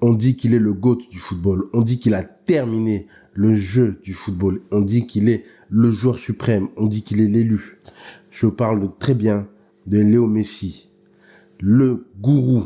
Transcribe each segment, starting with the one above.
On dit qu'il est le GOAT du football. On dit qu'il a terminé le jeu du football. On dit qu'il est le joueur suprême. On dit qu'il est l'élu. Je parle très bien de Léo Messi, le gourou.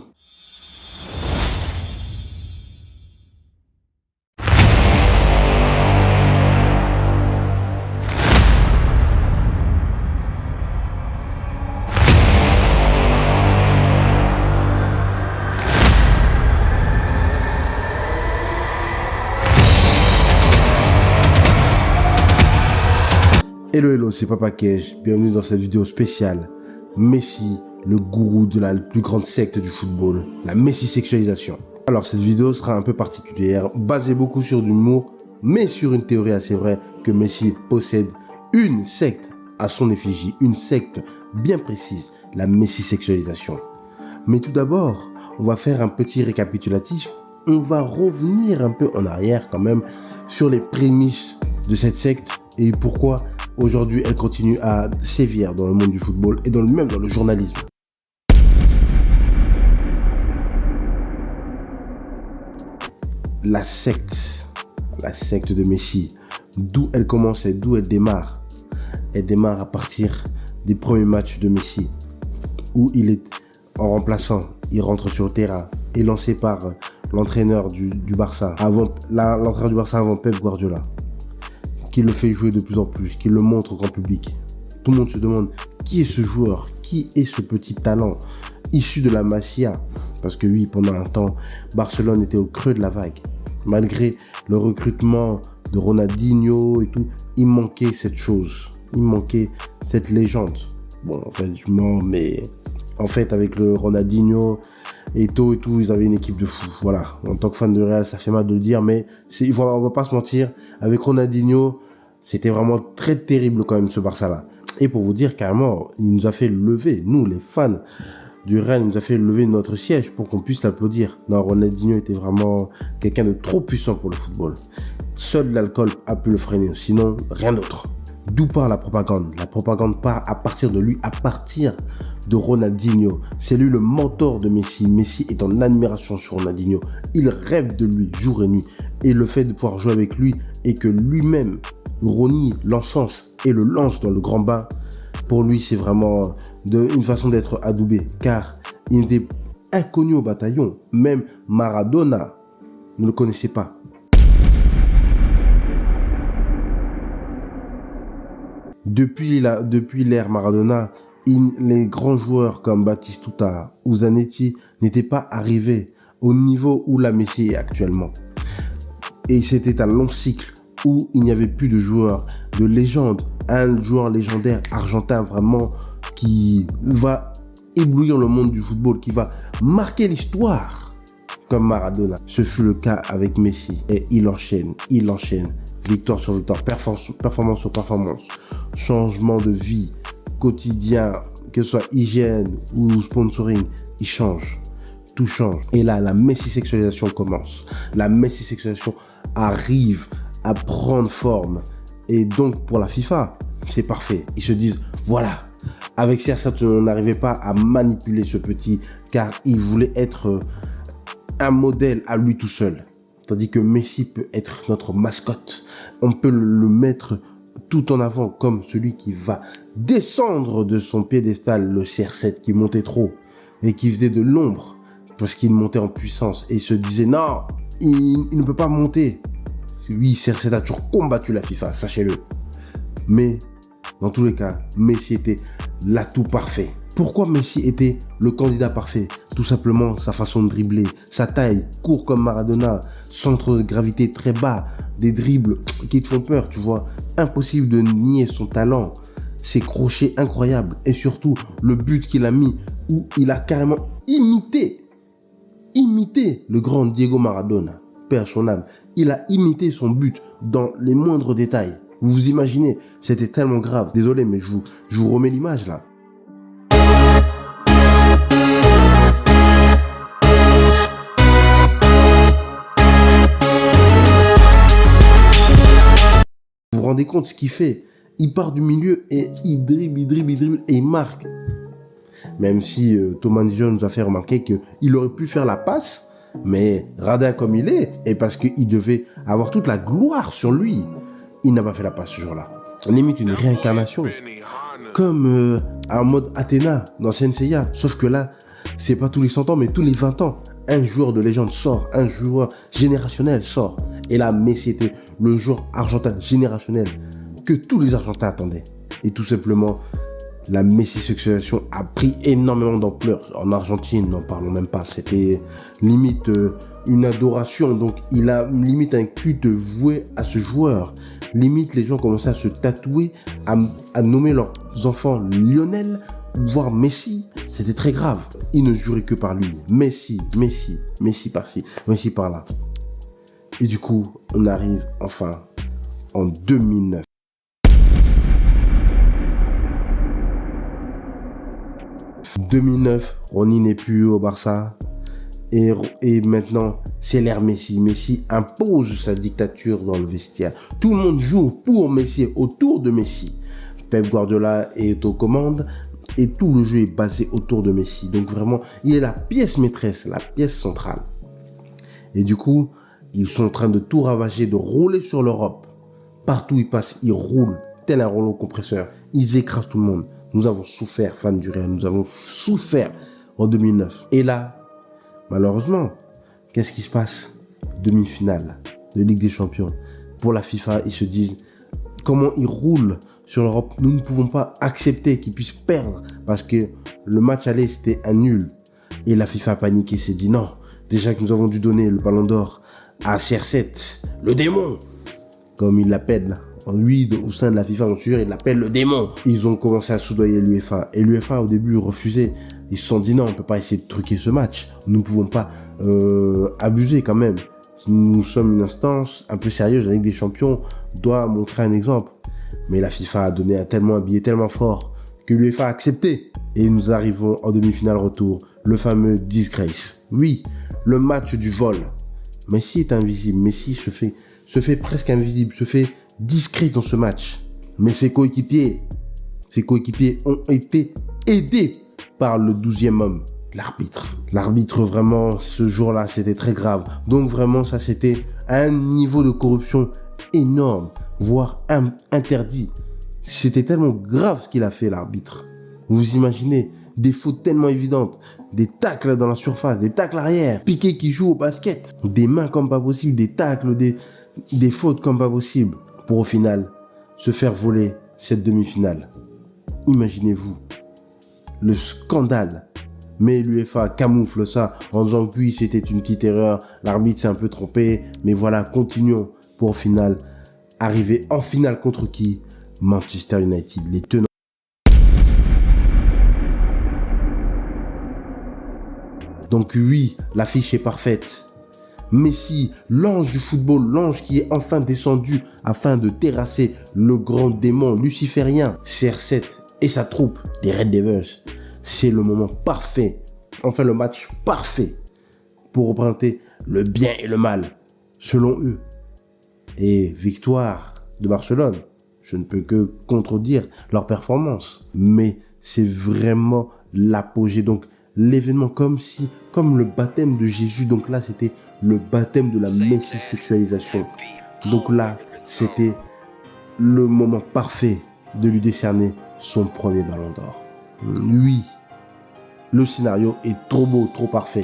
Hello, c'est Papa Kej, bienvenue dans cette vidéo spéciale. Messi, le gourou de la plus grande secte du football, la Messi-sexualisation. Alors cette vidéo sera un peu particulière, basée beaucoup sur l'humour, mais sur une théorie assez vraie que Messi possède une secte à son effigie, une secte bien précise, la Messi-sexualisation. Mais tout d'abord, on va faire un petit récapitulatif, on va revenir un peu en arrière quand même sur les prémices de cette secte et pourquoi aujourd'hui, elle continue à sévir dans le monde du football et même dans le journalisme. La secte de Messi, d'où elle commence et d'où elle démarre. Elle démarre à partir des premiers matchs de Messi, où il est en remplaçant, il rentre sur le terrain, est lancé par l'entraîneur du Barça, l'entraîneur du Barça avant Pep Guardiola, qui le fait jouer de plus en plus, qui le montre au grand public. Tout le monde se demande qui est ce joueur, qui est ce petit talent issu de la Masia. Parce que oui, pendant un temps, Barcelone était au creux de la vague. Malgré le recrutement de Ronaldinho et tout, il manquait cette chose. Il manquait cette légende. Bon, en fait, je mens, mais en fait, avec le Ronaldinho, Eto'o et tout, ils avaient une équipe de fous. Voilà. En tant que fan de Real, ça fait mal de le dire, mais on va pas se mentir. Avec Ronaldinho, c'était vraiment très terrible quand même, ce Barça-là. Et pour vous dire, carrément, il nous a fait lever, nous, les fans du Real, il nous a fait lever notre siège pour qu'on puisse l'applaudir. Non, Ronaldinho était vraiment quelqu'un de trop puissant pour le football. Seul l'alcool a pu le freiner, sinon rien d'autre. D'où part la propagande? La propagande part à partir de lui, à partir de Ronaldinho. C'est lui le mentor de Messi. Messi est en admiration sur Ronaldinho. Il rêve de lui jour et nuit. Et le fait de pouvoir jouer avec lui et que lui-même renie l'encens et le lance dans le grand bain, pour lui c'est vraiment une façon d'être adoubé. Car il était inconnu au bataillon. Même Maradona ne le connaissait pas. Depuis l'ère Maradona, les grands joueurs comme Batistuta ou Zanetti n'étaient pas arrivés au niveau où la Messi est actuellement. Et c'était un long cycle où il n'y avait plus de joueurs de légende. Un joueur légendaire argentin vraiment qui va éblouir le monde du football, qui va marquer l'histoire comme Maradona. Ce fut le cas avec Messi et il enchaîne. Victoire sur victoire, performance sur performance, changement de vie quotidien, que ce soit hygiène ou sponsoring, il change. Tout change. Et là, la Messi-sexualisation commence. La Messi-sexualisation arrive à prendre forme. Et donc, pour la FIFA, c'est parfait. Ils se disent, voilà, avec CR7, on n'arrivait pas à manipuler ce petit, car il voulait être un modèle à lui tout seul. Tandis que Messi peut être notre mascotte. On peut le mettre tout en avant comme celui qui va descendre de son piédestal, le CR7 qui montait trop et qui faisait de l'ombre parce qu'il montait en puissance et se disait non, il ne peut pas monter. Oui, CR7 a toujours combattu la FIFA, sachez-le. Mais dans tous les cas, Messi était l'atout parfait. Pourquoi Messi était le candidat parfait? Tout simplement sa façon de dribbler, sa taille, court comme Maradona, centre de gravité très bas, des dribbles qui te font peur, tu vois. Impossible de nier son talent, ses crochets incroyables et surtout le but qu'il a mis où il a carrément imité le grand Diego Maradona, père son âme. Il a imité son but dans les moindres détails. Vous vous imaginez, c'était tellement grave. Désolé, mais je vous remets l'image là. Vous vous rendez compte ce qu'il fait? Il part du milieu et il dribble et il marque. Même si Thomas Dijon nous a fait remarquer qu'il aurait pu faire la passe, Mais radin comme il est, et parce qu'il devait avoir toute la gloire sur lui, il n'a pas fait la passe ce jour-là. Limite une réincarnation. Comme en mode Athéna dans Senseiya. Sauf que là, c'est pas tous les 100 ans, mais tous les 20 ans. Un joueur de légende sort, un joueur générationnel sort. Et là, Messi était le joueur argentin générationnel que tous les Argentins attendaient. Et tout simplement, la Messi-succession a pris énormément d'ampleur. En Argentine, n'en parlons même pas. C'était limite une adoration. Donc, il a limite un culte voué à ce joueur. Limite, les gens commençaient à se tatouer, à nommer leurs enfants Lionel, voire Messi. C'était très grave. Ils ne juraient que par lui. Messi, Messi, Messi par-ci, Messi par-là. Et du coup, on arrive enfin en 2009. En 2009, Ronny n'est plus au Barça. Et maintenant, c'est l'ère Messi. Messi impose sa dictature dans le vestiaire. Tout le monde joue pour Messi, autour de Messi. Pep Guardiola est aux commandes et tout le jeu est basé autour de Messi. Donc vraiment, il est la pièce maîtresse, la pièce centrale. Et du coup, ils sont en train de tout ravager, de rouler sur l'Europe. Partout où ils passent, ils roulent tel un rouleau compresseur. Ils écrasent tout le monde. Nous avons souffert, fans du Real, nous avons souffert en 2009. Et là, malheureusement, qu'est-ce qui se passe? Demi-finale de Ligue des Champions. Pour la FIFA, ils se disent comment ils roulent sur l'Europe. Nous ne pouvons pas accepter qu'ils puissent perdre parce que le match aller, c'était un nul. Et la FIFA a paniqué, s'est dit non. Déjà que nous avons dû donner le ballon d'or à CR7, le démon, comme il l'appelle. Lui, au sein de la FIFA, il l'appelle le démon. Ils ont commencé à soudoyer l'UEFA. Et l'UEFA, au début, refusait. Ils se sont dit non, on ne peut pas essayer de truquer ce match. Nous ne pouvons pas abuser quand même. Nous sommes une instance un peu sérieuse. La Ligue des Champions doit montrer un exemple. Mais la FIFA a donné un billet tellement fort que l'UEFA a accepté. Et nous arrivons en demi-finale retour. Le fameux disgrace. Oui, le match du vol. Messi est invisible. Messi se fait presque invisible, se fait discret dans ce match. Mais ses coéquipiers ont été aidés par le 12e homme, l'arbitre. L'arbitre, vraiment, ce jour-là, c'était très grave. Donc vraiment, ça, c'était un niveau de corruption énorme, voire interdit. C'était tellement grave ce qu'il a fait, l'arbitre. Vous imaginez, des fautes tellement évidentes, des tacles dans la surface, des tacles arrière, Piqué qui joue au basket, des mains comme pas possible, des tacles, des fautes comme pas possible, pour au final se faire voler cette demi-finale. Imaginez-vous le scandale. Mais l'UEFA camoufle ça en disant que oui, c'était une petite erreur, l'arbitre s'est un peu trompé, mais voilà, continuons pour au final arriver en finale contre qui? Manchester United, les tenants. Donc oui, l'affiche est parfaite. Messi, l'ange du football, l'ange qui est enfin descendu afin de terrasser le grand démon luciférien, CR7 et sa troupe, les Red Devils. C'est le moment parfait, enfin le match parfait pour représenter le bien et le mal, selon eux. Et victoire de Barcelone, je ne peux que contredire leur performance, mais c'est vraiment l'apogée, donc l'événement comme le baptême de Jésus, donc là c'était le baptême de la messi-sexualisation. Donc là, c'était le moment parfait de lui décerner son premier ballon d'or. Oui, le scénario est trop beau, trop parfait.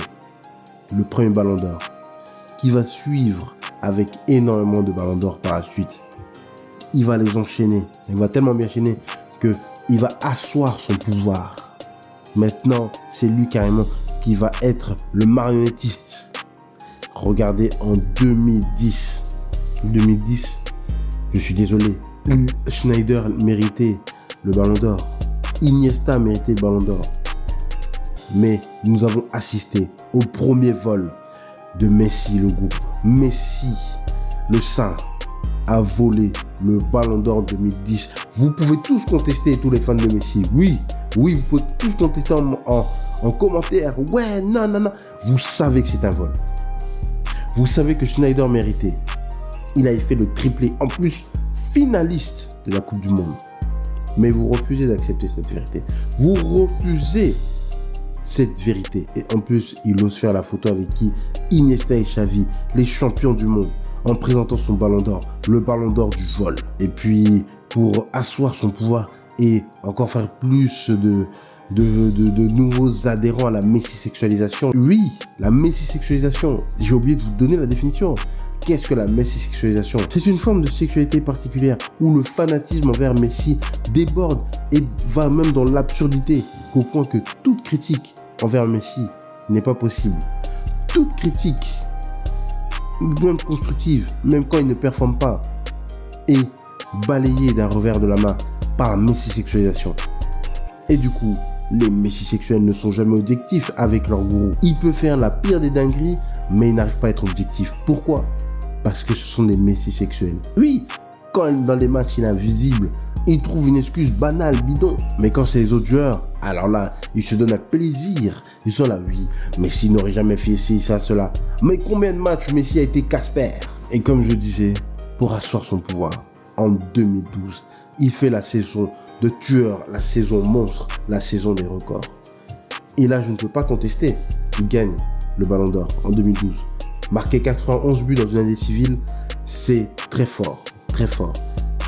Le premier ballon d'or, qui va suivre avec énormément de ballons d'or par la suite. Il va les enchaîner. Il va tellement bien enchaîner qu'il va asseoir son pouvoir. Maintenant, c'est lui carrément qui va être le marionnettiste. Regardez en 2010. 2010, je suis désolé. Schneider méritait le ballon d'or. Iniesta méritait le ballon d'or. Mais nous avons assisté au premier vol de Messi, le groupe. Messi, le saint, a volé le ballon d'or 2010. Vous pouvez tous contester, tous les fans de Messi. Oui, vous pouvez tous contester en commentaire. Ouais, non. Vous savez que c'est un vol. Vous savez que Schneider méritait. Il avait fait le triplé. En plus, finaliste de la Coupe du Monde. Mais vous refusez d'accepter cette vérité. Vous refusez cette vérité. Et en plus, il ose faire la photo avec qui? Iniesta et Xavi, les champions du monde, en présentant son ballon d'or, le ballon d'or du vol. Et puis, pour asseoir son pouvoir et encore faire plus de nouveaux adhérents à la messisexualisation. Oui, la messisexualisation. J'ai oublié de vous donner la définition. Qu'est-ce que la messisexualisation? C'est une forme de sexualité particulière où le fanatisme envers Messi déborde et va même dans l'absurdité, qu'au point que toute critique envers Messi n'est pas possible. Toute critique, même constructive, même quand il ne performe pas, est balayée d'un revers de la main par la messisexualisation. Et du coup, les messisexuels ne sont jamais objectifs avec leur gourou. Il peut faire la pire des dingueries, mais il n'arrive pas à être objectif. Pourquoi? Parce que ce sont des messisexuels. Oui, quand dans les matchs il est invisible, il trouve une excuse banale, bidon. Mais quand c'est les autres joueurs, alors là, ils se donnent un plaisir. Ils sont là, oui, Messi n'aurait jamais fait ci, ça, cela. Mais combien de matchs Messi a été Casper? Et comme je disais, pour asseoir son pouvoir, en 2012, il fait la saison de tueur, la saison monstre, la saison des records. Et là, je ne peux pas contester. Il gagne le Ballon d'Or en 2012. Marquer 91 buts dans une année civile, c'est très fort, très fort.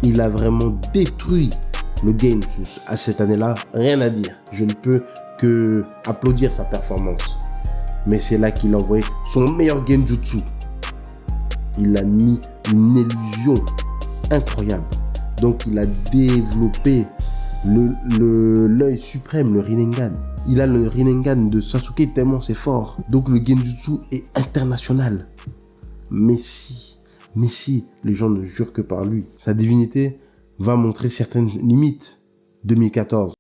Il a vraiment détruit le game à cette année-là. Rien à dire. Je ne peux que applaudir sa performance. Mais c'est là qu'il a envoyé son meilleur genjutsu. Il a mis une illusion incroyable. Donc il a développé l'œil suprême, le Rinnegan. Il a le Rinnegan de Sasuke tellement c'est fort. Donc le genjutsu est international. Messi, les gens ne jurent que par lui. Sa divinité va montrer certaines limites. 2014.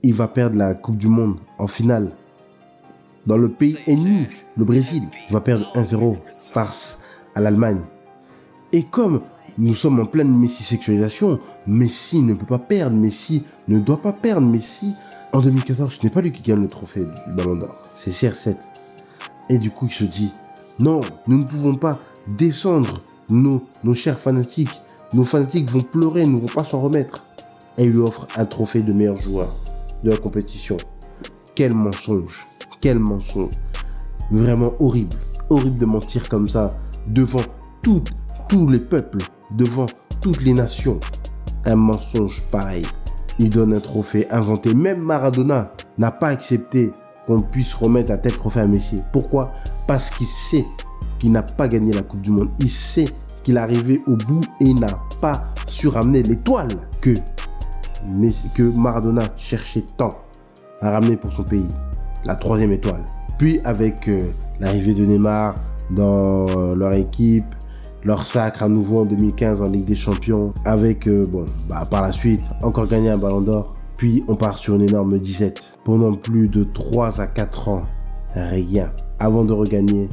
Il va perdre la Coupe du Monde en finale. Dans le pays ennemi, le Brésil, il va perdre 1-0 face à l'Allemagne. Et comme nous sommes en pleine messisexualisation, Messi ne peut pas perdre, Messi ne doit pas perdre. Messi, en 2014, ce n'est pas lui qui gagne le trophée du Ballon d'Or, c'est CR7. Et du coup, il se dit, non, nous ne pouvons pas descendre nos chers fanatiques. Nos fanatiques vont pleurer, nous ne vont pas s'en remettre. Et il lui offre un trophée de meilleur joueur de la compétition. Quel mensonge, quel mensonge. Vraiment horrible, horrible de mentir comme ça devant tous les peuples, devant toutes les nations. Un mensonge pareil. Il donne un trophée inventé. Même Maradona n'a pas accepté qu'on puisse remettre un tel trophée à Messi. Pourquoi? Parce qu'il sait qu'il n'a pas gagné la Coupe du Monde. Il sait qu'il est arrivé au bout et il n'a pas su ramener l'étoile que Maradona cherchait tant à ramener pour son pays. La 3e étoile. Puis avec l'arrivée de Neymar dans leur équipe, leur sacre à nouveau en 2015 en Ligue des Champions, avec par la suite encore gagner un Ballon d'Or. Puis on part sur une énorme 17. Pendant plus de 3 à 4 ans, rien. Avant de regagner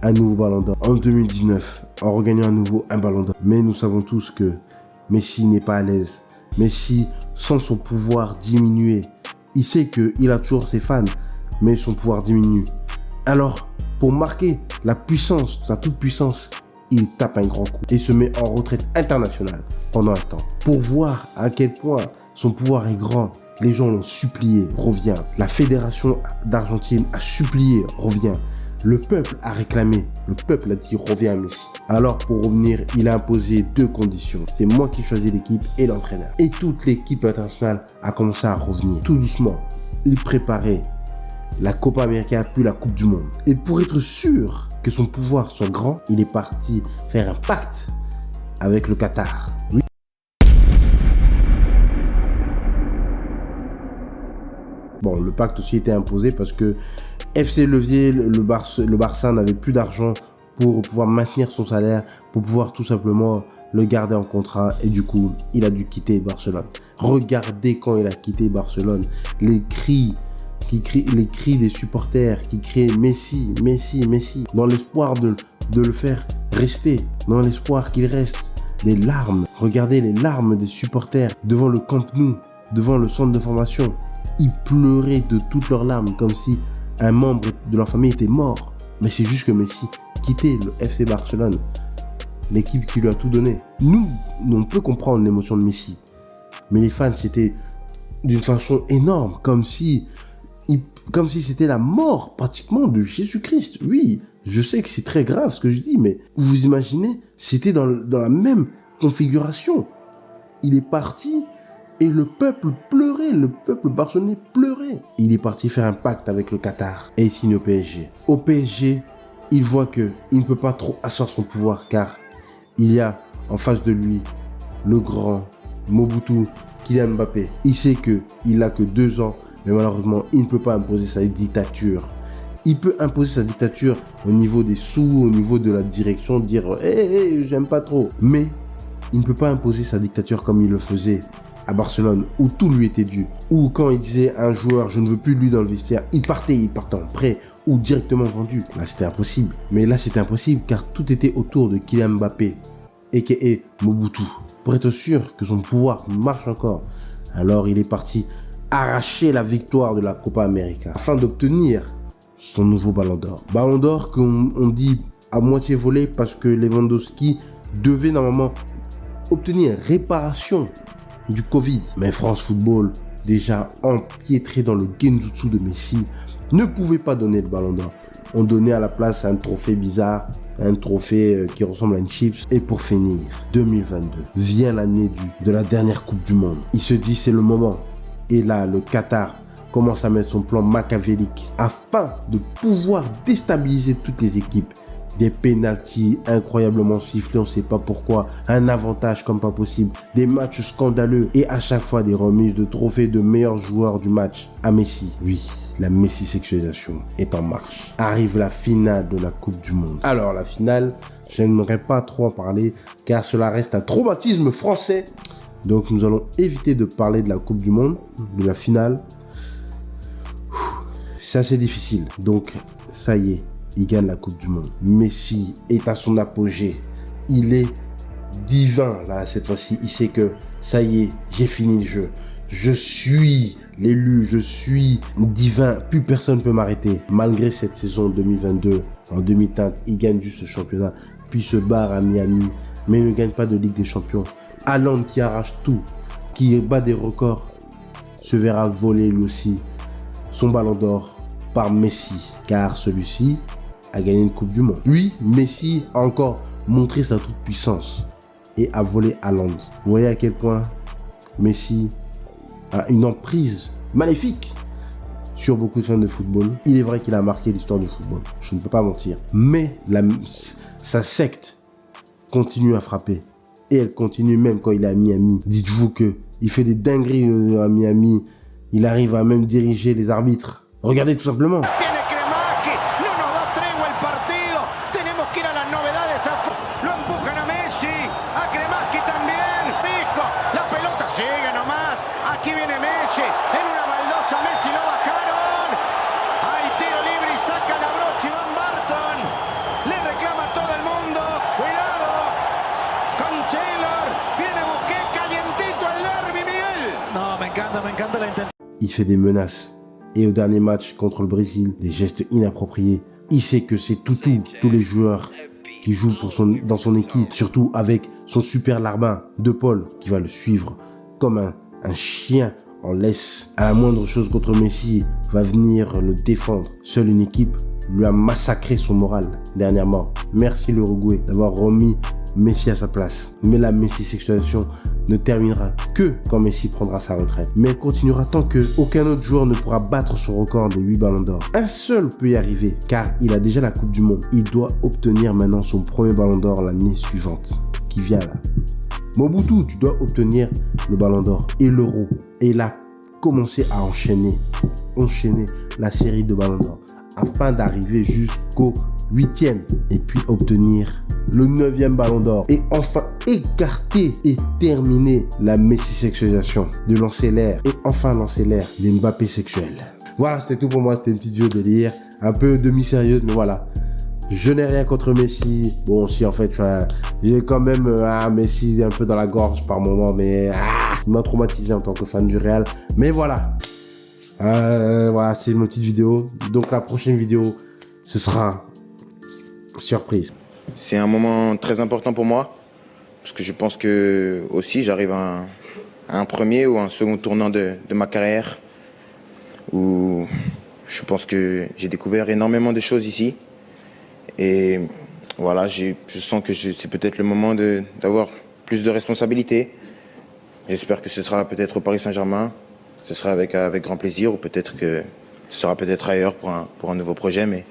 un nouveau Ballon d'Or. En 2019, en regagnant à nouveau un Ballon d'Or. Mais nous savons tous que Messi n'est pas à l'aise. Messi sent son pouvoir diminuer. Il sait qu'il a toujours ses fans, mais son pouvoir diminue. Alors, pour marquer la puissance, sa toute puissance, il tape un grand coup et se met en retraite internationale pendant un temps. Pour voir à quel point son pouvoir est grand, les gens l'ont supplié, reviens. La fédération d'Argentine a supplié, reviens. Le peuple a réclamé, le peuple a dit reviens Messi. Alors pour revenir, il a imposé 2 conditions. C'est moi qui choisis l'équipe et l'entraîneur. Et toute l'équipe internationale a commencé à revenir. Tout doucement, il préparait la Copa América puis la Coupe du Monde. Et pour être sûr que son pouvoir soit grand, il est parti faire un pacte avec le Qatar. Oui. Bon, le pacte aussi était imposé parce que FC Levier, le Barça n'avait plus d'argent pour pouvoir maintenir son salaire, pour pouvoir tout simplement le garder en contrat et du coup, il a dû quitter Barcelone. Regardez quand il a quitté Barcelone, les cris des supporters qui crient Messi, Messi, Messi, dans l'espoir de le faire rester, dans l'espoir qu'il reste. Des larmes, regardez les larmes des supporters devant le Camp Nou, devant le centre de formation. Ils pleuraient de toutes leurs larmes comme si un membre de leur famille était mort. Mais c'est juste que Messi quittait le FC Barcelone, l'équipe qui lui a tout donné. Nous, on peut comprendre l'émotion de Messi. Mais les fans, c'était d'une façon énorme, comme si c'était la mort pratiquement de Jésus-Christ. Oui, je sais que c'est très grave ce que je dis, mais vous imaginez, c'était dans la même configuration. Il est parti et le peuple pleurait, le peuple barcelonais pleurait. Il est parti faire un pacte avec le Qatar et il signe au PSG. Au PSG, il voit qu'il ne peut pas trop asseoir son pouvoir car il y a en face de lui le grand Mobutu Kylian Mbappé. Il sait qu'il n'a que 2 ans, mais malheureusement, il ne peut pas imposer sa dictature. Il peut imposer sa dictature au niveau des sous, au niveau de la direction, dire « Hey, j'aime pas trop ». Mais il ne peut pas imposer sa dictature comme il le faisait à Barcelone, où tout lui était dû. Ou quand il disait à un joueur « Je ne veux plus de lui dans le vestiaire », il partait en prêt ou directement vendu. Là, c'était impossible. Mais là, c'était impossible car tout était autour de Kylian Mbappé, a.k.a. Mobutu, pour être sûr que son pouvoir marche encore. Alors, il est parti arracher la victoire de la Copa América afin d'obtenir son nouveau Ballon d'Or. Ballon d'Or qu'on dit à moitié volé parce que Lewandowski devait normalement obtenir réparation du Covid. Mais France Football, déjà empiétré dans le genjutsu de Messi, ne pouvait pas donner le Ballon d'Or. On donnait à la place un trophée bizarre, un trophée qui ressemble à une chips. Et pour finir, 2022 vient l'année de la dernière Coupe du Monde. Il se dit c'est le moment. Et là, le Qatar commence à mettre son plan machiavélique afin de pouvoir déstabiliser toutes les équipes. Des pénaltys incroyablement sifflés, on ne sait pas pourquoi, un avantage comme pas possible, des matchs scandaleux et à chaque fois des remises de trophées de meilleurs joueurs du match à Messi. Oui, la Messi sexualisation est en marche. Arrive la finale de la Coupe du Monde. Alors la finale, je n'aimerais pas trop en parler car cela reste un traumatisme français. Donc nous allons éviter de parler de la Coupe du Monde, de la finale. C'est assez difficile. Donc ça y est. Il gagne la Coupe du Monde. Messi est à son apogée. Il est divin, là, cette fois-ci. Il sait que, ça y est, j'ai fini le jeu. Je suis l'élu, je suis divin. Plus personne ne peut m'arrêter. Malgré cette saison 2022, en demi-teinte, il gagne juste ce championnat. Puis se barre à Miami. Mais il ne gagne pas de Ligue des Champions. Haaland qui arrache tout, qui bat des records, se verra voler lui aussi son Ballon d'Or par Messi. Car celui-ci a gagné une Coupe du Monde. Lui, Messi a encore montré sa toute-puissance et a volé Haaland. Vous voyez à quel point Messi a une emprise maléfique sur beaucoup de fans de football. Il est vrai qu'il a marqué l'histoire du football, je ne peux pas mentir. Mais sa secte continue à frapper. Et elle continue même quand il est à Miami. Dites-vous qu'il fait des dingueries à Miami. Il arrive à même diriger les arbitres. Regardez tout simplement. Il fait des menaces. Et au dernier match contre le Brésil, des gestes inappropriés. Il sait que c'est tous les joueurs qui jouent dans son équipe, surtout avec son super larbin De Paul, qui va le suivre comme un chien en laisse. À la moindre chose contre Messi, va venir le défendre. Seule une équipe lui a massacré son moral dernièrement. Merci l'Uruguay d'avoir remis Messi à sa place. Mais la Messi sexualisation ne terminera que quand Messi prendra sa retraite. Mais elle continuera tant que aucun autre joueur ne pourra battre son record des 8 ballons d'or. Un seul peut y arriver, car il a déjà la Coupe du Monde. Il doit obtenir maintenant son premier ballon d'or l'année suivante, qui vient là. Mobutu, tu dois obtenir le ballon d'or et l'euro. Et il a commencé à enchaîner la série de ballons d'or, afin d'arriver jusqu'au 8e et puis obtenir le 9e ballon d'or et enfin écarter et terminer la Messi sexualisation, de lancer l'air et enfin lancer l'air des Mbappé sexuels. Voilà, c'était tout pour moi, c'était une petite vidéo de délire, un peu demi-sérieuse, mais voilà. Je n'ai rien contre Messi. Bon, si en fait, j'ai quand même Messi un peu dans la gorge par moment, mais il m'a traumatisé en tant que fan du Real. Mais voilà. Voilà, c'est une petite vidéo. Donc la prochaine vidéo, ce sera surprise. C'est un moment très important pour moi, parce que je pense que aussi j'arrive à un premier ou un second tournant de ma carrière où je pense que j'ai découvert énormément de choses ici. Et voilà, je sens que c'est peut-être le moment d'avoir plus de responsabilités. J'espère que ce sera peut-être au Paris Saint-Germain. Ce sera avec grand plaisir ou peut-être que ce sera peut-être ailleurs pour un nouveau projet. Mais